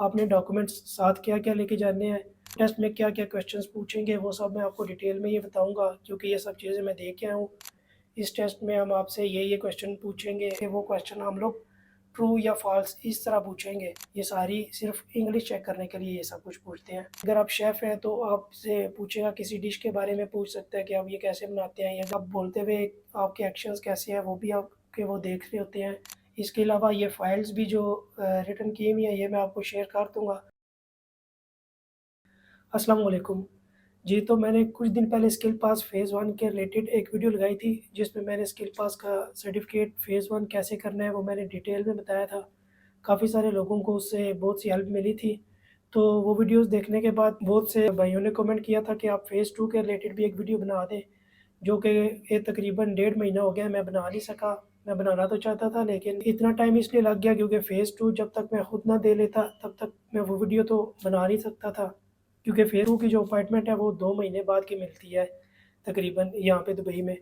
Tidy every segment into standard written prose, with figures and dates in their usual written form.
आपने डॉक्यूमेंट्स साथ क्या-क्या लेके जाने हैं, टेस्ट में क्या-क्या क्वेश्चंस पूछेंगे, वो सब मैं आपको डिटेल में ये बताऊँगा क्योंकि ये सब चीज़ें मैं देख के आया हूँ। इस टेस्ट में हम आपसे ये क्वेश्चन पूछेंगे, वो क्वेश्चन हम लोग ट्रू या फ़ॉल्स इस तरह पूछेंगे। ये सारी सिर्फ़ इंग्लिश चेक करने के लिए ये सब कुछ पूछते हैं। अगर आप शेफ़ हैं तो आपसे पूछेगा किसी डिश के बारे में पूछ सकता है कि आप ये कैसे बनाते हैं या आप बोलते हुए आपके एक्शंस कैसे हैं वो भी आपके वो देख रहे होते हैं। इसके अलावा ये फ़ाइल्स भी जो रिटन की हुई हैं ये मैं आपको शेयर कर दूँगा। अस्सलाम वालेकुम। जी, तो मैंने कुछ दिन पहले स्किल पास फ़ेज़ 1 के रिलेटेड एक वीडियो लगाई थी, जिसमें मैंने स्किल पास का सर्टिफ़िकेट फ़ेज़ 1 कैसे करना है, वो मैंने डिटेल में बताया था। काफ़ी सारे लोगों को उससे बहुत सी हेल्प मिली थी। तो वो वीडियोज़ देखने के बाद बहुत से भाइयों ने कमेंट किया था कि आप फ़ेज़ 2 के रिलेटेड भी एक वीडियो बना दें, जो कि ये तकरीबन डेढ़ महीना हो गया मैं बना नहीं सका। मैं बनाना तो चाहता था लेकिन इतना टाइम इसलिए लग गया क्योंकि फ़ेज़ 2 जब तक मैं खुद ना दे लेता, तब तक मैं वो वीडियो तो बना नहीं सकता था। क्योंकि फ़ेज़ 2 की जो अपॉइंटमेंट है वो 2 महीने बाद की मिलती है तकरीबन यहाँ पे दुबई में।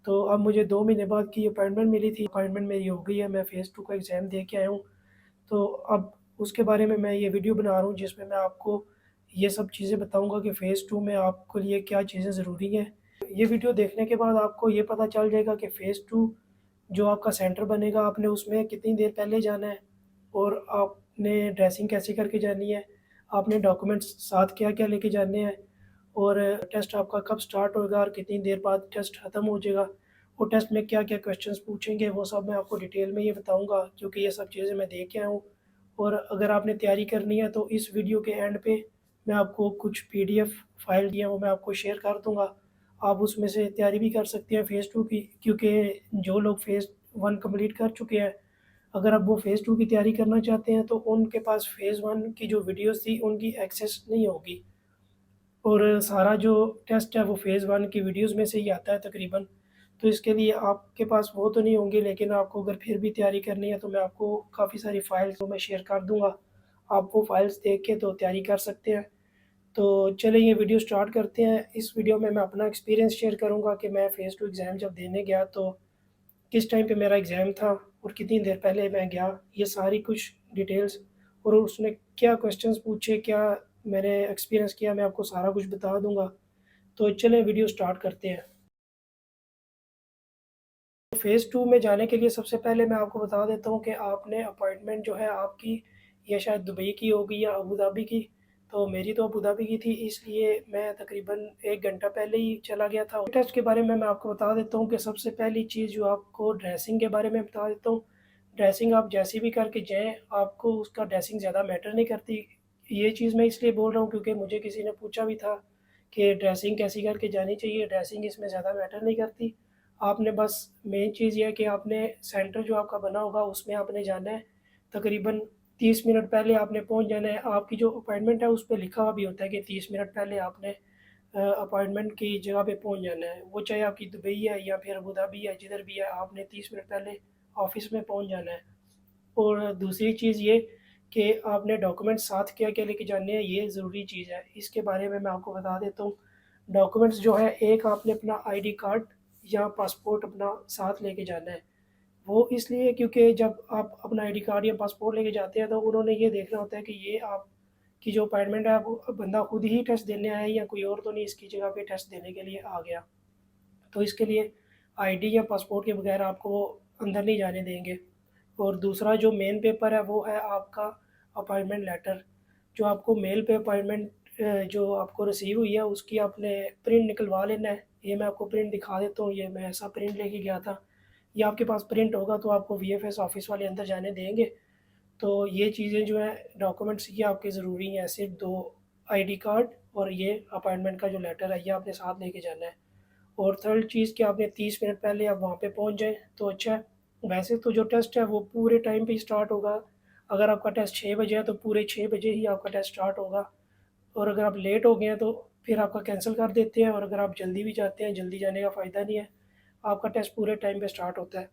तो अब मुझे 2 महीने बाद की अपॉइंटमेंट मिली थी, अपॉइंटमेंट मेरी हो गई है, मैं फ़ेज़ 2 का एग्ज़ाम दे के आया हूँ। तो अब उसके बारे में मैं ये वीडियो बना रहा हूँ जिसमें मैं आपको ये सब चीज़ें बताऊँगा कि फ़ेज़ 2 में आपके लिए क्या चीज़ें ज़रूरी हैं। ये वीडियो देखने के बाद आपको ये पता चल जाएगा कि फ़ेज़ 2 जो आपका सेंटर बनेगा आपने उसमें कितनी देर पहले जाना है और आपने ड्रेसिंग कैसे करके जानी है, आपने डॉक्यूमेंट्स साथ क्या-क्या लेके जाने हैं और टेस्ट आपका कब स्टार्ट होगा और कितनी देर बाद टेस्ट ख़त्म हो जाएगा। और टेस्ट में क्या-क्या क्वेश्चंस पूछेंगे वो सब मैं आपको डिटेल में ये बताऊँगा क्योंकि ये सब चीज़ें मैं देख के आया हूँ। और अगर आपने तैयारी करनी है तो इस वीडियो के एंड पे मैं आपको कुछ पीडीएफ फाइल दिए हैं वो मैं आपको शेयर कर दूँगा। आप उसमें से तैयारी भी कर सकते हैं फ़ेज़ 2 की क्योंकि जो लोग फ़ेज़ 1 कंप्लीट कर चुके हैं, अगर अब वो फ़ेज़ 2 की तैयारी करना चाहते हैं तो उनके पास फ़ेज़ 1 की जो वीडियोज़ थी उनकी एक्सेस नहीं होगी। और सारा जो टेस्ट है वो फ़ेज़ 1 की वीडियोज़ में से ही आता है तकरीबन। तो इसके लिए आपके पास वो तो नहीं होंगे लेकिन आपको अगर फिर भी तैयारी करनी है तो मैं आपको काफ़ी सारी फ़ाइल्स तो मैं शेयर कर दूँगा। आप वो फ़ाइल्स देख के तो तैयारी कर सकते हैं। तो चलिए ये वीडियो स्टार्ट करते हैं। इस वीडियो में मैं अपना एक्सपीरियंस शेयर करूँगा कि मैं फ़ेज़ 2 एग्ज़ाम जब देने गया तो किस टाइम पे मेरा एग्ज़ाम था और कितनी देर पहले मैं गया, ये सारी कुछ डिटेल्स और उसने क्या क्वेश्चंस पूछे, क्या मैंने एक्सपीरियंस किया, मैं आपको सारा कुछ बता दूँगा। तो चलें वीडियो स्टार्ट करते हैं। फ़ेज़ 2 में जाने के लिए सबसे पहले मैं आपको बता देता हूँ कि आपने अपॉइंटमेंट जो है आपकी ये शायद दुबई की होगी या अबू धाबी की, तो मेरी तो अबू धाबी की थी इसलिए मैं तकरीबन 1 घंटा पहले ही चला गया था। टेस्ट के बारे में मैं आपको बता देता हूँ कि सबसे पहली चीज़ जो आपको ड्रेसिंग के बारे में बता देता हूँ। ड्रेसिंग आप जैसी भी करके जाएँ, आपको उसका ड्रेसिंग ज़्यादा मैटर नहीं करती। ये चीज़ मैं इसलिए बोल रहा हूँ क्योंकि मुझे किसी ने पूछा भी था कि ड्रेसिंग कैसी करके जानी चाहिए, ड्रेसिंग इसमें ज़्यादा मैटर नहीं करती। आपने बस मेन चीज़ ये है कि आपने सेंटर जो आपका बना होगा उसमें आपने जाना है। तकरीबन 30 मिनट पहले आपने पहुँच जाना है। आपकी जो अपॉइंटमेंट है उस पे लिखा हुआ भी होता है कि 30 मिनट पहले आपने अपॉइंटमेंट की जगह पे पहुँच जाना है। वो चाहे आपकी दुबई है या फिर अबू धाबी है, जिधर भी है आपने 30 मिनट पहले ऑफ़िस में पहुँच जाना है। और दूसरी चीज़ ये कि आपने डॉक्यूमेंट्स साथ क्या-क्या लेके जाने हैं, ये ज़रूरी चीज़ है। इसके बारे में मैं आपको बता देता हूँ। डॉक्यूमेंट्स जो है, एक आपने अपना आईडी कार्ड या पासपोर्ट अपना साथ लेके जाना है। वो इसलिए क्योंकि जब आप अपना आईडी कार्ड या पासपोर्ट लेके जाते हैं, तो उन्होंने ये देखना होता है कि ये आपकी जो अपॉइंटमेंट है, वो बंदा खुद ही टेस्ट देने आया है या कोई और तो नहीं इसकी जगह पे टेस्ट देने के लिए आ गया। तो इसके लिए आईडी या पासपोर्ट के बगैर आपको वो अंदर नहीं जाने देंगे। और दूसरा जो मेन पेपर है वो है आपका अपॉइंटमेंट लेटर, जो आपको मेल पे अपॉइंटमेंट जो आपको रिसीव हुई है उसकी आपने प्रिंट निकलवा लेना है। ये मैं आपको प्रिंट दिखा देता हूँ, ये मैं ऐसा प्रिंट लेके गया था। ये आपके पास प्रिंट होगा तो आपको वीएफएस ऑफ़िस वाले अंदर जाने देंगे। तो ये चीज़ें जो हैं डॉक्यूमेंट्स ये आपके ज़रूरी हैं, सिर्फ़ 2 आईडी कार्ड और ये अपॉइंटमेंट का जो लेटर है ये आपने साथ लेके जाना है। और थर्ड चीज़ कि आपने 30 मिनट पहले आप वहाँ पे पहुँच जाएँ तो अच्छा है। वैसे तो जो टेस्ट है वो पूरे टाइम पे ही स्टार्ट होगा। अगर आपका टेस्ट 6 बजे है तो पूरे 6 बजे ही आपका टेस्ट स्टार्ट होगा। और अगर आप लेट हो गए हैं तो फिर आपका कैंसल कर देते हैं और अगर आप जल्दी भी जाते हैं, जल्दी जाने का फ़ायदा नहीं है। आपका टेस्ट पूरे टाइम पे स्टार्ट होता है।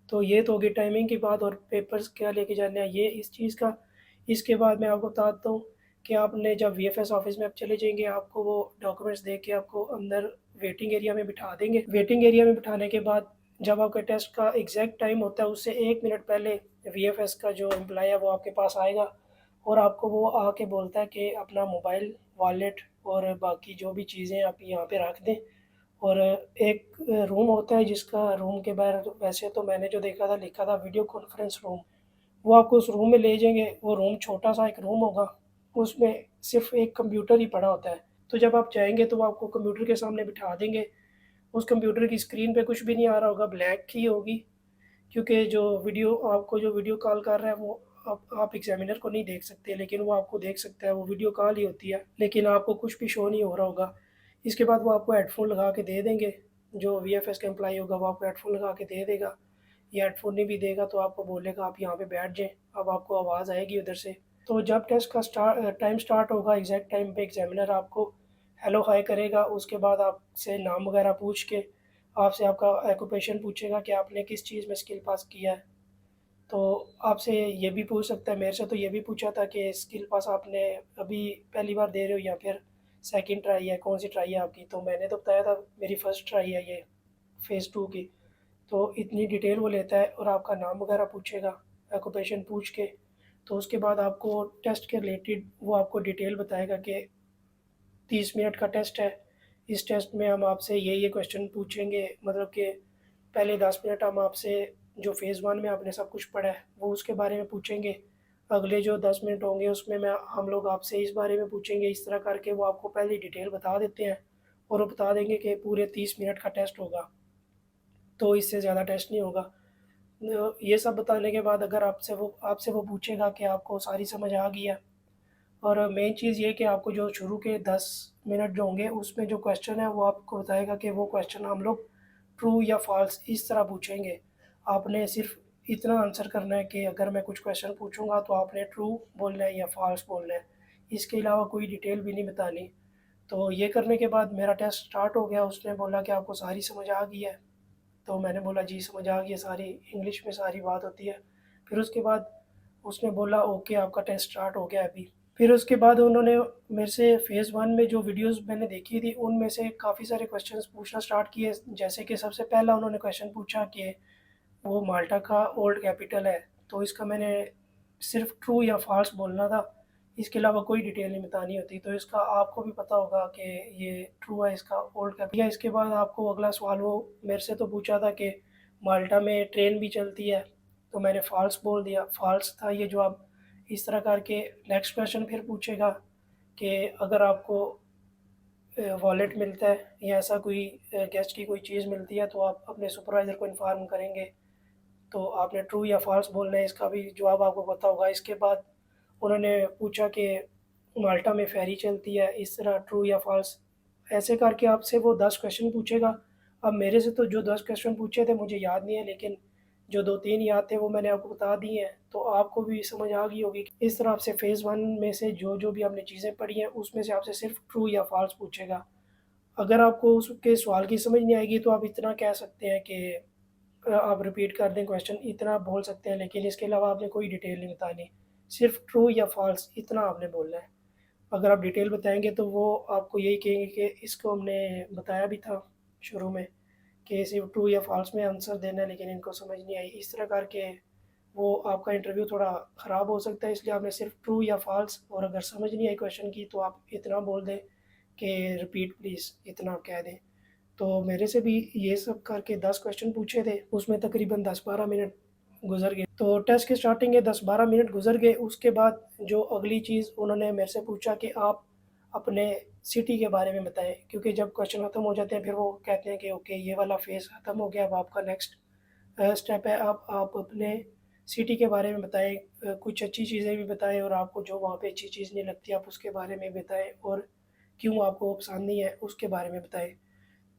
तो ये तो होगी टाइमिंग की बात और पेपर्स क्या लेके जाने हैं ये इस चीज़ का। इसके बाद मैं आपको बताता हूँ कि आपने जब वीएफएस ऑफ़िस में आप चले जाएँगे, आपको वो डॉक्यूमेंट्स दे के आपको अंदर वेटिंग एरिया में बिठा देंगे। वेटिंग एरिया में बिठाने के बाद जब आपका टेस्ट का एग्ज़ैक्ट टाइम होता है उससे 1 मिनट पहले वीएफएस का जो एम्प्लॉयी है वो आपके पास आएगा। और आपको वो आके बोलता है कि अपना मोबाइल, वॉलेट और बाकी जो भी चीज़ें आप यहाँ पे रख दें। और एक रूम होता है जिसका रूम के बाहर वैसे तो मैंने जो देखा था लिखा था वीडियो कॉन्फ्रेंस रूम। वो आपको उस रूम में ले जाएँगे, वो रूम छोटा-सा एक रूम होगा, उसमें सिर्फ़ एक कंप्यूटर ही पड़ा होता है। तो जब आप जाएँगे तो वो आपको कंप्यूटर के सामने बिठा देंगे, उस कंप्यूटर की स्क्रीन पे कुछ भी नहीं आ रहा होगा, ब्लैक ही होगी, क्योंकि जो वीडियो कॉल कर रहा है वो आप एग्ज़ामिनर को नहीं देख सकते, लेकिन वो आपको देख सकता है, वो वीडियो कॉल ही होती है, लेकिन आपको कुछ भी शो नहीं हो रहा होगा। इसके बाद वो आपको हेडफ़ोन लगा के दे देंगे, जो वीएफएस का एम्प्लॉयी होगा वो आपको हेडफ़ोन लगा के दे देगा, या हेडफ़ोन नहीं भी देगा तो आपको बोलेगा आप यहाँ पे बैठ जाएँ, अब आपको आवाज़ आएगी उधर से। तो जब टेस्ट का टाइम स्टार्ट होगा, एग्ज़ैक्ट टाइम पे एग्ज़ामिनर आपको हेलो हाय करेगा, उसके बाद आपसे नाम वगैरह पूछ के आपसे आपका ऑक्यूपेशन पूछेगा कि आपने किस चीज़ में स्किल पास किया है। तो आपसे ये भी पूछ सकता है, मेरे से तो ये भी पूछा था कि स्किल पास आपने अभी पहली बार दे रहे हो या फिर सेकंड ट्राई है, कौन सी ट्राई है आपकी? तो मैंने तो बताया था मेरी फर्स्ट ट्राई है ये फ़ेज़ 2 की। तो इतनी डिटेल वो लेता है और आपका नाम वगैरह पूछेगा, ऑक्यूपेशन पूछ के, तो उसके बाद आपको टेस्ट के रिलेटेड वो आपको डिटेल बताएगा कि 30 मिनट का टेस्ट है। इस टेस्ट में हम आपसे ये क्वेश्चन पूछेंगे, मतलब कि पहले 10 मिनट हम आपसे जो फ़ेज़ 1 में आपने सब कुछ पढ़ा है, वो उसके बारे में पूछेंगे। अगले जो 10 मिनट होंगे उसमें मैं हम लोग आपसे इस बारे में पूछेंगे, इस तरह करके वो आपको पहले डिटेल बता देते हैं और वो बता देंगे कि पूरे 30 मिनट का टेस्ट होगा, तो इससे ज़्यादा टेस्ट नहीं होगा। ये सब बताने के बाद अगर आपसे वो पूछेगा कि आपको सारी समझ आ गई है, और मेन चीज़ ये कि आपको जो शुरू के 10 मिनट जो होंगे उसमें जो क्वेश्चन है वो आपको बताएगा कि वो क्वेश्चन हम लोग ट्रू या फ़ॉल्स इस तरह पूछेंगे। आपने सिर्फ़ इतना आंसर करना है कि अगर मैं कुछ क्वेश्चन पूछूँगा तो आपने ट्रू बोलना है या फ़ॉल्स बोलना है। इसके अलावा कोई डिटेल भी नहीं बतानी। तो ये करने के बाद मेरा टेस्ट स्टार्ट हो गया, उसने बोला कि आपको सारी समझ आ गई है। तो मैंने बोला जी समझ आ गई है सारी, इंग्लिश में सारी बात होती है। फिर उसके बाद उसने बोला ओके आपका टेस्ट स्टार्ट हो गया है अभी। फिर उसके बाद उन्होंने मेरे से फ़ेज़ 1 में जो वीडियोज़ मैंने देखी थी उनमें से काफ़ी सारे क्वेश्चन्स पूछना स्टार्ट किए। जैसे कि सबसे पहला उन्होंने क्वेश्चन पूछा कि वो माल्टा का ओल्ड कैपिटल है, तो इसका मैंने सिर्फ़ ट्रू या फ़ॉल्स बोलना था, इसके अलावा कोई डिटेल नहीं बतानी होती। तो इसका आपको भी पता होगा कि ये ट्रू है इसका ओल्ड कैपिटल। इसके बाद आपको अगला सवाल वो मेरे से तो पूछा था कि माल्टा में ट्रेन भी चलती है, तो मैंने फ़ॉल्स बोल दिया, फ़ॉल्स था ये जवाब। इस तरह करके नेक्स्ट क्वेश्चन फिर पूछेगा कि अगर आपको वॉलेट मिलता है या ऐसा कोई गेस्ट की कोई चीज़ मिलती है तो आप अपने सुपरवाइज़र को इन्फॉर्म करेंगे। तो आपने ट्रू या फ़ॉल्स बोलना है, इसका भी जवाब आपको पता होगा। इसके बाद उन्होंने पूछा कि माल्टा में फेरी चलती है, इस तरह ट्रू या फ़ॉल्स, ऐसे करके आपसे वो 10 क्वेश्चन पूछेगा। अब मेरे से तो जो 10 क्वेश्चन पूछे थे मुझे याद नहीं है, लेकिन जो 2-3 याद थे वो मैंने आपको बता दिए हैं, तो आपको भी समझ आ गई होगी कि इस तरह आपसे फ़ेज़ 1 में से जो भी आपने चीज़ें पढ़ी हैं, उसमें से आपसे सिर्फ़ ट्रू या फ़ॉल्स पूछेगा। अगर आपको उसके सवाल की समझ नहीं आएगी तो आप इतना कह सकते हैं कि आप रिपीट कर दें क्वेश्चन, इतना आप बोल सकते हैं, लेकिन इसके अलावा आपने कोई डिटेल नहीं बतानी। सिर्फ़ ट्रू या फ़ॉल्स इतना आपने बोलना है। अगर आप डिटेल बताएँगे तो वो आपको यही कहेंगे कि इसको हमने बताया भी था शुरू में कि सिर्फ़ ट्रू या फ़ॉल्स में आंसर देना है, लेकिन इनको समझ नहीं आई। इस तरह करके वो आपका इंटरव्यू थोड़ा ख़राब हो सकता है, इसलिए आपने सिर्फ़ ट्रू या फ़ॉल्स, और अगर समझ नहीं आई क्वेश्चन की तो आप इतना बोल दें कि रिपीट प्लीज़, इतना आप कह दें। तो मेरे से भी ये सब करके 10 क्वेश्चन पूछे थे, उसमें तकरीबन 10-12 मिनट गुज़र गए। तो टेस्ट के स्टार्टिंग के 10-12 मिनट गुज़र गए, उसके बाद जो अगली चीज़ उन्होंने मेरे से पूछा कि आप अपने सिटी के बारे में बताएँ, क्योंकि जब क्वेश्चन खत्म हो जाते हैं फिर वो कहते हैं कि ओके ये वाला फ़ेज़ खत्म हो गया, अब आपका नेक्स्ट स्टेप है, अब आप अपने सिटी के बारे में बताएँ, कुछ अच्छी चीज़ें भी बताएँ और आपको जो वहाँ पे अच्छी चीज़ नहीं लगती आप उसके बारे में बताएँ, और क्यों आपको वो पसंद नहीं है उसके बारे में बताएँ।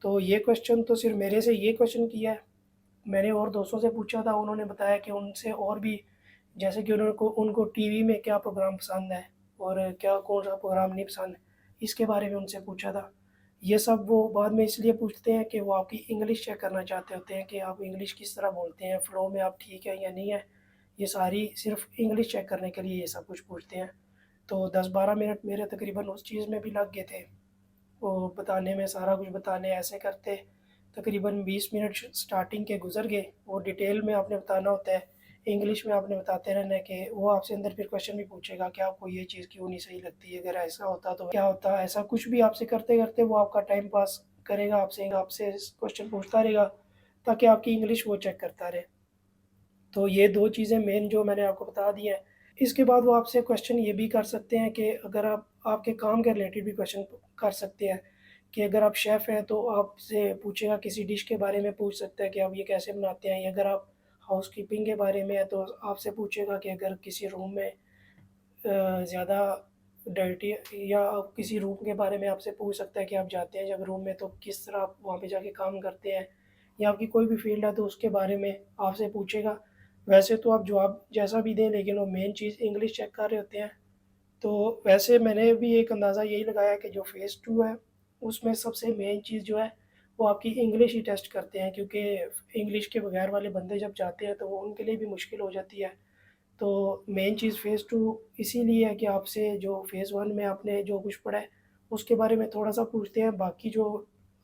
तो ये क्वेश्चन तो सिर्फ़ मेरे से ये क्वेश्चन किया है, मैंने और दोस्तों से पूछा था, उन्होंने बताया कि उनसे और भी, जैसे कि उनको टीवी में क्या प्रोग्राम पसंद है और क्या कौन-सा प्रोग्राम नहीं पसंद, इसके बारे में उनसे पूछा था। ये सब वो बाद में इसलिए पूछते हैं कि वो आपकी इंग्लिश चेक करना चाहते होते हैं कि आप इंग्लिश किस तरह बोलते हैं, फ़्लो में आप ठीक हैं या नहीं है। ये सारी सिर्फ़ इंग्लिश चेक करने के लिए ये सब कुछ पूछते हैं। तो 10-12 मिनट मेरे तकरीबन उस चीज़ में भी लग गए थे। वो बताने में, सारा कुछ बताने ऐसे करते तकरीबन 20 मिनट स्टार्टिंग के गुज़र गए। वो डिटेल में आपने बताना होता है, इंग्लिश में आपने बताते रहना है कि वो आपसे अंदर फिर क्वेश्चन भी पूछेगा कि आपको ये चीज़ क्यों नहीं सही लगती है, अगर ऐसा होता तो क्या होता? ऐसा कुछ भी आपसे करते-करते वो आपका टाइम पास करेगा, आपसे आपसे क्वेश्चन पूछता रहेगा ताकि आपकी इंग्लिश वो चेक करता रहे। तो ये 2 चीज़ें मेन जो मैंने आपको बता दी हैं। इसके बाद वो आपसे क्वेश्चन ये भी कर सकते हैं कि अगर आप आपके काम के रिलेटेड भी क्वेश्चन कर सकते हैं कि अगर आप शेफ़ हैं तो आपसे पूछेगा, किसी डिश के बारे में पूछ सकता है कि आप ये कैसे बनाते हैं, या अगर आप हाउसकीपिंग के बारे में है तो आपसे पूछेगा कि अगर किसी रूम में ज़्यादा डर्टी, या किसी रूम के बारे में आपसे पूछ सकता है कि आप जाते हैं जब रूम में तो किस तरह आप वहाँ पे जाके काम करते हैं, या आपकी कोई भी फ़ील्ड है तो उसके बारे में आपसे पूछेगा। वैसे तो आप जवाब जैसा भी दें, लेकिन वो मेन चीज़ इंग्लिश चेक कर रहे होते हैं। तो वैसे मैंने भी एक अंदाज़ा यही लगाया कि जो फ़ेज़ 2 है, उसमें सबसे मेन चीज़ जो है, वो आपकी इंग्लिश ही टेस्ट करते हैं, क्योंकि इंग्लिश के बगैर वाले बंदे जब जाते हैं तो वो उनके लिए भी मुश्किल हो जाती है। तो मेन चीज़ फ़ेज़ 2 इसीलिए है कि आपसे जो फ़ेज़ 1 में आपने जो कुछ पढ़ा है, उसके बारे में थोड़ा-सा पूछते हैं, बाकी जो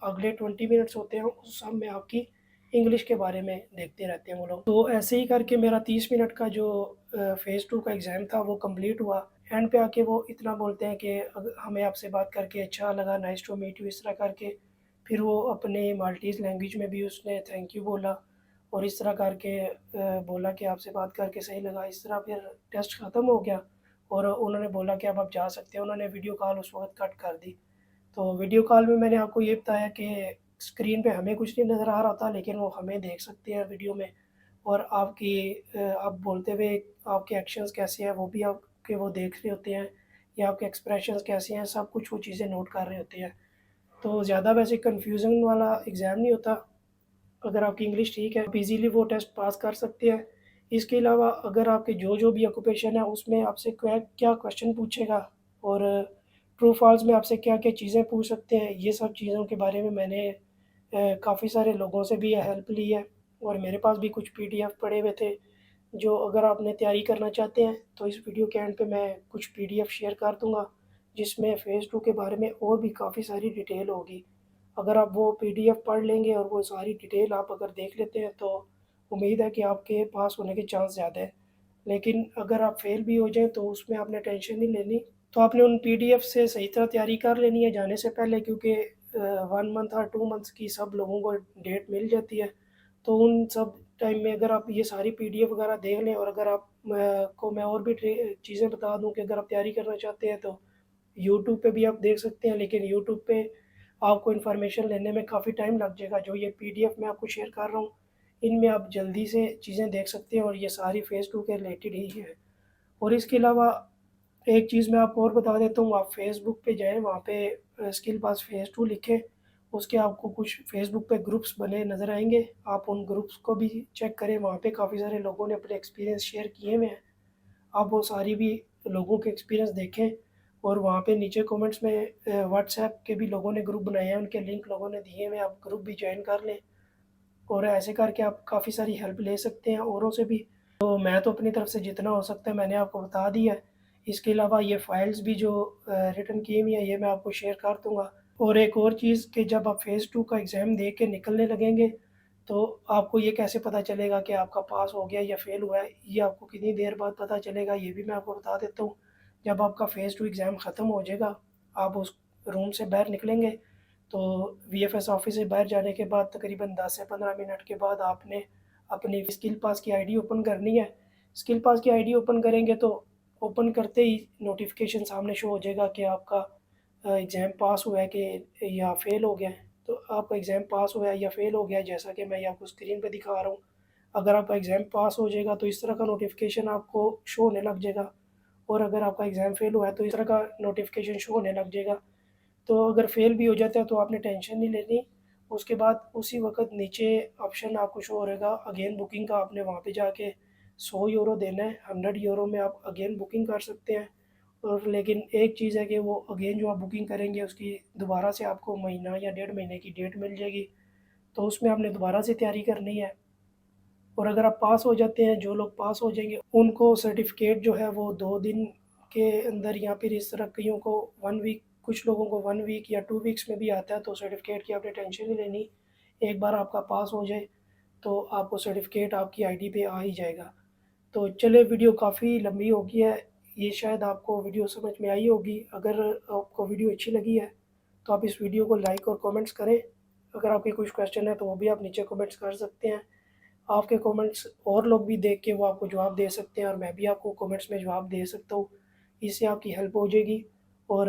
अगले 20 मिनट्स होते हैं, उस सब में आपकी इंग्लिश के बारे में देखते रहते हैं वो लोग। तो ऐसे ही करके मेरा 30 मिनट का जो फ़ेज़ 2 का एग्ज़ाम था, वो कंप्लीट हुआ। एंड पे आके वो इतना बोलते हैं कि हमें आपसे बात करके अच्छा लगा, नाइस टू मीट यू, इस तरह करके। फिर वो अपने माल्टीज़ लैंग्वेज में भी उसने थैंक यू बोला, और इस तरह करके बोला कि आपसे बात करके सही लगा। इस तरह फिर टेस्ट ख़त्म हो गया और उन्होंने बोला कि अब आप जा सकते हैं। उन्होंने वीडियो कॉल उस वक़्त कट कर दी। तो वीडियो कॉल में मैंने आपको ये बताया कि स्क्रीन पे हमें कुछ नहीं नज़र आ रहा था, लेकिन वो हमें देख सकते हैं वीडियो में, और आपकी आप बोलते हुए आपके एक्शंस कैसे हैं वो भी आपके वो देख रहे होते हैं, या आपके एक्सप्रेशंस कैसे हैं, सब कुछ वो चीज़ें नोट कर रहे होते हैं। तो ज़्यादा वैसे कन्फ्यूज़न वाला एग्ज़ाम नहीं होता। अगर आपकी इंग्लिश ठीक है, आप ईज़िली वो टेस्ट पास कर सकते हैं। इसके अलावा अगर आपके जो-जो भी ऑक्यूपेशन है, उसमें आपसे क्या क्या क्वेश्चन पूछेगा, और ट्रू फॉल्स में आपसे क्या-क्या चीज़ें पूछ सकते हैं, ये सब चीज़ों के बारे में मैंने काफ़ी सारे लोगों से भी हेल्प ली है, और मेरे पास भी कुछ पीडीएफ पड़े हुए थे, जो अगर आपने तैयारी करना चाहते हैं, तो इस वीडियो के एंड पे मैं कुछ पीडीएफ शेयर कर दूँगा, जिसमें फ़ेज़ 2 के बारे में और भी काफ़ी सारी डिटेल होगी। अगर आप वो पीडीएफ पढ़ लेंगे और वो सारी डिटेल आप अगर देख लेते हैं, तो उम्मीद है कि आपके पास होने के चांस ज़्यादा है। लेकिन अगर आप फ़ेल भी हो जाएँ तो उसमें आपने टेंशन नहीं लेनी। तो आपने उन पीडीएफ से सही तरह तैयारी कर लेनी है जाने से पहले, क्योंकि 1 मंथ और 2 मंथ्स की सब लोगों को डेट मिल जाती है। तो उन सब टाइम में अगर आप ये सारी पीडीएफ वगैरह देख लें, और अगर आप को मैं और भी चीज़ें बता दूँ कि अगर आप तैयारी करना चाहते हैं तो यूट्यूब पे भी आप देख सकते हैं, लेकिन यूट्यूब पे आपको इन्फॉर्मेशन लेने में काफ़ी टाइम लग जाएगा। जो ये पीडीएफ मैं आपको शेयर कर रहा हूँ, इनमें आप जल्दी से चीज़ें देख सकते हैं, और ये सारी फ़ेज़ 2 के रिलेटेड ही है। और इसके अलावा एक चीज़ मैं आपको और बता देता हूँ, आप फ़ेसबुक पे जाएँ, वहाँ पे स्किल पास फ़ेज़ 2 लिखें, उसके आपको कुछ फ़ेसबुक पे ग्रुप्स बने नज़र आएँगे। आप उन ग्रुप्स को भी चेक करें, वहाँ पे काफ़ी सारे लोगों ने अपने एक्सपीरियंस शेयर किए हुए हैं। आप वो सारी भी लोगों के एक्सपीरियंस देखें, और वहाँ पे नीचे कमेंट्स में व्हाट्सएप के भी लोगों ने ग्रुप बनाए हैं, उनके लिंक लोगों ने दिए हुए हैं, आप ग्रुप भी जॉइन कर लें, और ऐसे करके आप काफ़ी सारी हेल्प ले सकते हैं औरों से भी। तो मैं तो अपनी तरफ से जितना हो सकता है मैंने आपको बता दिया है। इसके अलावा ये फाइल्स भी जो रिटन की हुई हैं, ये मैं आपको शेयर कर दूँगा। और एक और चीज़ कि जब आप फ़ेज़ 2 का एग्ज़ाम दे के निकलने लगेंगे, तो आपको ये कैसे पता चलेगा कि आपका पास हो गया या फ़ेल हुआ है, ये आपको कितनी देर बाद पता चलेगा, ये भी मैं आपको बता देता हूँ। जब आपका फ़ेज़ 2 एग्ज़ाम ख़त्म हो जाएगा, आप उस रूम से बाहर निकलेंगे, तो वीएफएस ऑफ़िस से बाहर जाने के बाद तकरीबन 10 से 15 मिनट के बाद आपने अपनी स्किल पास की आईडी ओपन करनी है। स्किल पास की आईडी ओपन करेंगे तो ओपन करते ही नोटिफ़िकेशन सामने शो हो जाएगा कि आपका एग्ज़ाम पास हुआ है कि या फ़ेल हो गया है। तो आपका एग्ज़ाम पास हुआ है या फ़ेल हो गया है, जैसा कि मैं ये आपको स्क्रीन पे दिखा रहा हूँ। अगर आपका एग्ज़ाम पास हो जाएगा तो इस तरह का नोटिफ़िकेशन आपको शो होने लग जाएगा, और अगर आपका एग्ज़ाम फ़ेल हुआ है तो इस तरह का नोटिफ़िकेशन शो होने लग जाएगा। तो अगर फ़ेल भी हो जाता है तो आपने टेंशन नहीं लेनी। उसके बाद उसी वक़्त नीचे ऑप्शन आपको शो हो रहेगा अगेन बुकिंग का, आपने वहाँ पे जाके €100 देना है, €100 में आप अगेन बुकिंग कर सकते हैं। और लेकिन एक चीज़ है कि वो अगेन जो आप बुकिंग करेंगे उसकी दोबारा से आपको महीना या डेढ़ महीने की डेट मिल जाएगी, तो उसमें आपने दोबारा से तैयारी करनी है। और अगर आप पास हो जाते हैं, जो लोग पास हो जाएँगे उनको सर्टिफ़िकेट जो है वो 2 दिन के अंदर, या फिर इस तरह कइयों को 1 वीक, कुछ लोगों को 1 वीक या 2 वीक्स में भी आता है, तो सर्टिफ़िकेट की आपने टेंशन नहीं लेनी। एक बार आपका पास हो जाए तो आपको सर्टिफ़िकेट आपकी आईडी पे आ ही जाएगा। तो चलिए, वीडियो काफ़ी लंबी हो गई है, ये शायद आपको वीडियो समझ में आई होगी। अगर आपको वीडियो अच्छी लगी है तो आप इस वीडियो को लाइक और कमेंट्स करें। अगर आपके कुछ क्वेश्चन है तो वो भी आप नीचे कमेंट्स कर सकते हैं। आपके कमेंट्स और लोग भी देख के वो आपको जवाब दे सकते हैं और मैं भी आपको कमेंट्स में जवाब दे सकता हूँ। इससे आपकी हेल्प हो जाएगी। और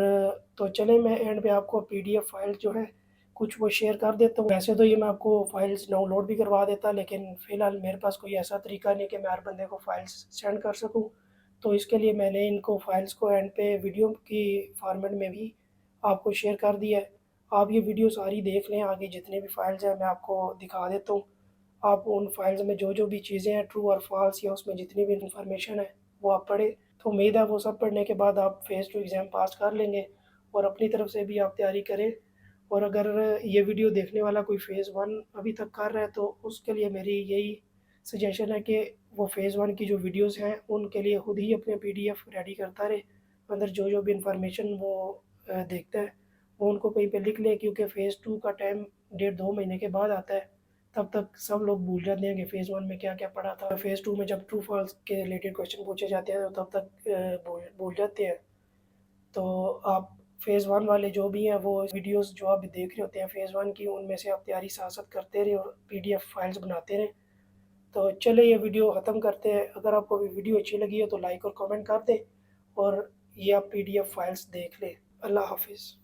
तो चलें, मैं एंड पे आपको पीडीएफ फाइल जो है कुछ वो शेयर कर देता हूँ। वैसे तो ये मैं आपको फाइल्स डाउनलोड भी करवा देता, लेकिन फ़िलहाल मेरे पास कोई ऐसा तरीका नहीं कि मैं हर बंदे को फाइल्स सेंड कर सकूँ। तो इसके लिए मैंने इनको फाइल्स को एंड पे वीडियो की फॉर्मेट में भी आपको शेयर कर दिया है। आप ये वीडियो सारी देख लें, आगे जितने भी फाइल्स हैं मैं आपको दिखा देता हूँ। आप उन फाइल्स में जो जो भी चीज़ें हैं ट्रू और फॉल्स, या उसमें जितनी भी इंफॉर्मेशन है वो आप पढ़ें। तो उम्मीद है वो सब पढ़ने के बाद आप फेज़ 2 एग्ज़ाम पास कर लेंगे। और अपनी तरफ से भी आप तैयारी करें। और अगर ये वीडियो देखने वाला कोई फ़ेज़ 1 अभी तक कर रहा है तो उसके लिए मेरी यही सजेशन है कि वो फ़ेज़ 1 की जो वीडियोज़ हैं उनके लिए खुद ही अपने पीडीएफ रेडी करता रहे। अंदर जो जो भी इंफॉर्मेशन वो देखता है वो उनको कहीं पे लिख ले, क्योंकि फ़ेज़ 2 का टाइम 1.5-2 महीने के बाद आता है। तब तक सब लोग भूल जाते हैं कि फ़ेज़ 1 में क्या-क्या पढ़ा था। फ़ेज़ 2 में जब ट्रू फॉल्स के रिलेटेड क्वेश्चन पूछे जाते हैं तो तब तक भूल भूल जाते हैं। तो आप फ़ेज़ 1 वाले जो भी हैं वो वीडियोज़ जो आप देख रहे होते हैं फ़ेज़ 1 की, उनमें से आप तैयारी साथ-साथ करते रहें और पीडीएफ फाइल्स बनाते रहें। तो चलिए, ये वीडियो ख़त्म करते हैं। अगर आपको वीडियो अच्छी लगी है तो लाइक और कमेंट कर दें और ये आप पीडीएफ फाइल्स देख लें। अल्लाह हाफ़िज़।